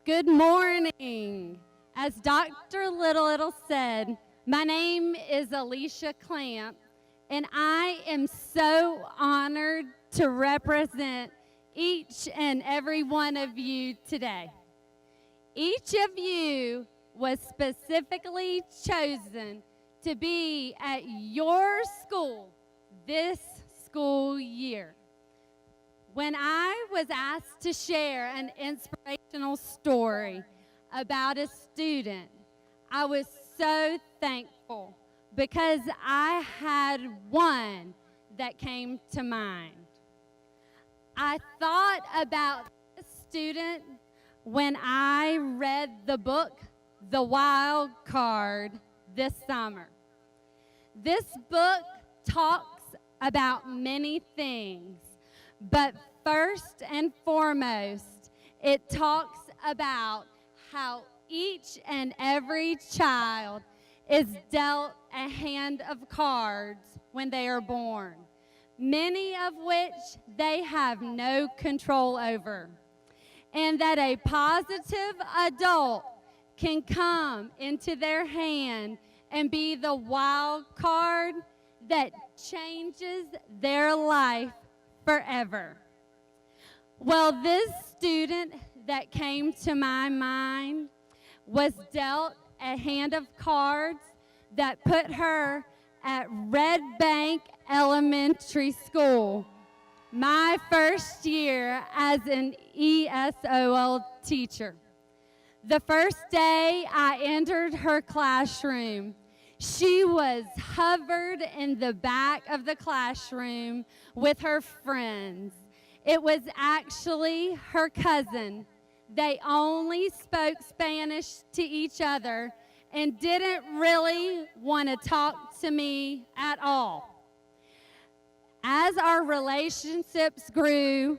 Good morning. As Dr. Little said, my name is Alecia Clamp, and I am so honored to represent each and every one of you today. Each of you was specifically chosen to be at your school this school year. When I was asked to share an inspirational story about a student, I was so thankful because I had one that came to mind. I thought about this student when I read the book, The Wild Card, this summer. This book talks about many things, but first and foremost, it talks about how each and every child is dealt a hand of cards when they are born, many of which they have no control over, and that a positive adult can come into their hand and be the wild card that changes their life forever. Well, this student that came to my mind was dealt a hand of cards that put her at Red Bank Elementary School, my first year as an ESOL teacher. The first day I entered her classroom, she was hovered in the back of the classroom with her friends. It was actually her cousin. They only spoke Spanish to each other and didn't really want to talk to me at all. As our relationships grew,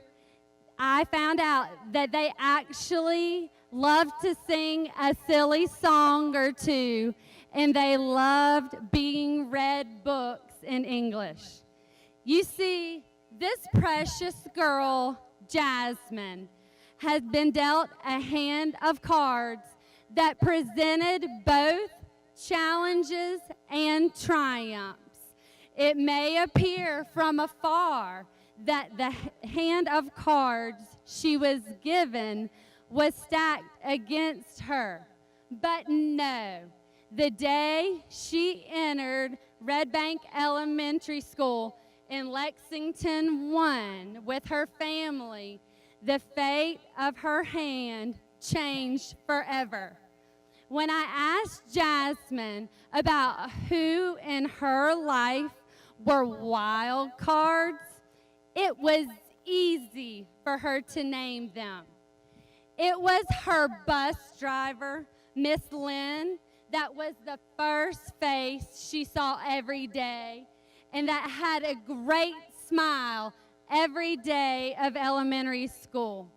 I found out that they actually loved to sing a silly song or two, and they loved being read books in English. You see, this precious girl, Jazmin, has been dealt a hand of cards that presented both challenges and triumphs. It may appear from afar that the hand of cards she was given was stacked against her, but no. The day she entered Red Bank Elementary School in Lexington 1 with her family, the fate of her hand changed forever. When I asked Jazmin about who in her life were wild cards, it was easy for her to name them. It was her bus driver, Miss Lynn, that was the first face she saw every day, and that had a great smile every day of elementary school.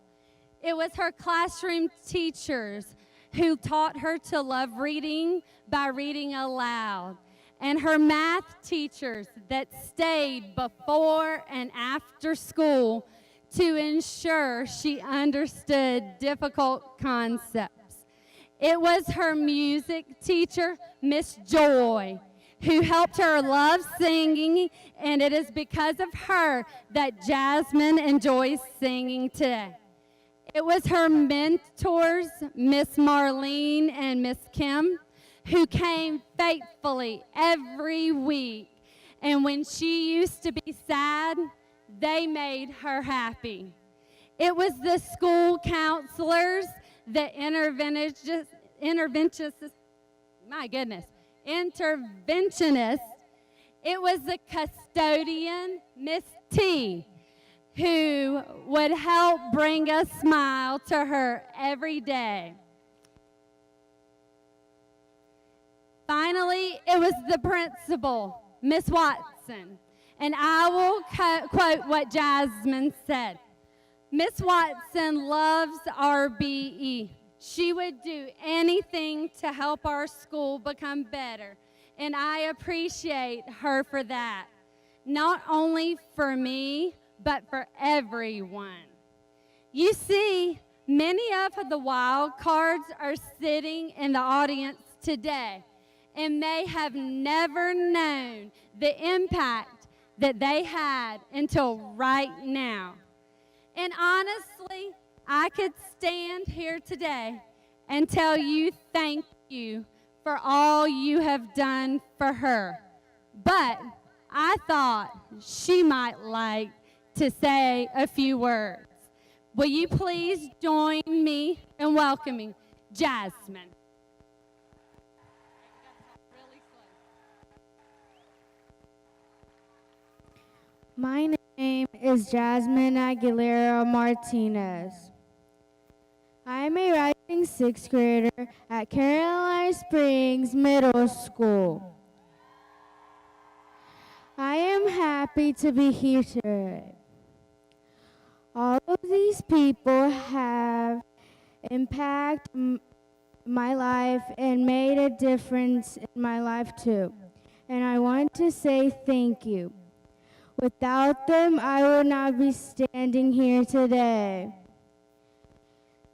It was her classroom teachers who taught her to love reading by reading aloud, and her math teachers that stayed before and after school to ensure she understood difficult concepts. It was her music teacher, Miss Joy, who helped her love singing, and it is because of her that Jazmin enjoys singing today. It was her mentors, Miss Marlene and Miss Kim, who came faithfully every week, and when she used to be sad, they made her happy. It was the school counselors, the interventionists, it was the custodian, Miss T, who would help bring a smile to her every day. Finally, it was the principal, Miss Watson, and I will quote what Jazmin said. Miss Watson loves RBE. She would do anything to help our school become better, and I appreciate her for that. Not only for me, but for everyone. You see, Many of the wild cards are sitting in the audience today and may have never known the impact that they had until right now. And honestly, I could stand here today and tell you thank you for all you have done for her. But I thought she might like to say a few words. Will you please join me in welcoming Jazmin? My name is Jazmin Aguilera-Martinez. I am a rising sixth grader at Carolina Springs Middle School. I am happy to be here today. All of these people have impacted my life and made a difference in my life too. And I want to say thank you. Without them, I would not be standing here today.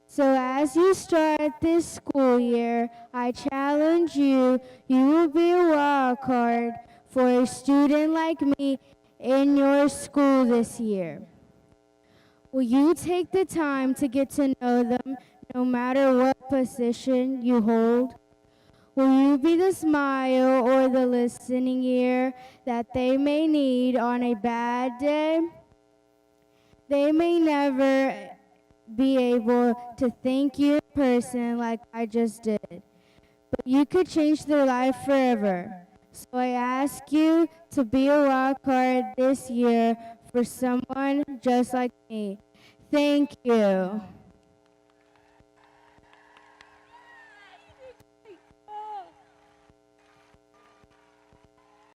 So as you start this school year, I challenge you, you will be a wild card for a student like me in your school this year. Will you take the time to get to know them no matter what position you hold? Will you be the smile or the listening ear that they may need on a bad day? They may never be able to thank you in person like I just did, but you could change their life forever. So I ask you to be a wild card this year for someone just like me. Thank you.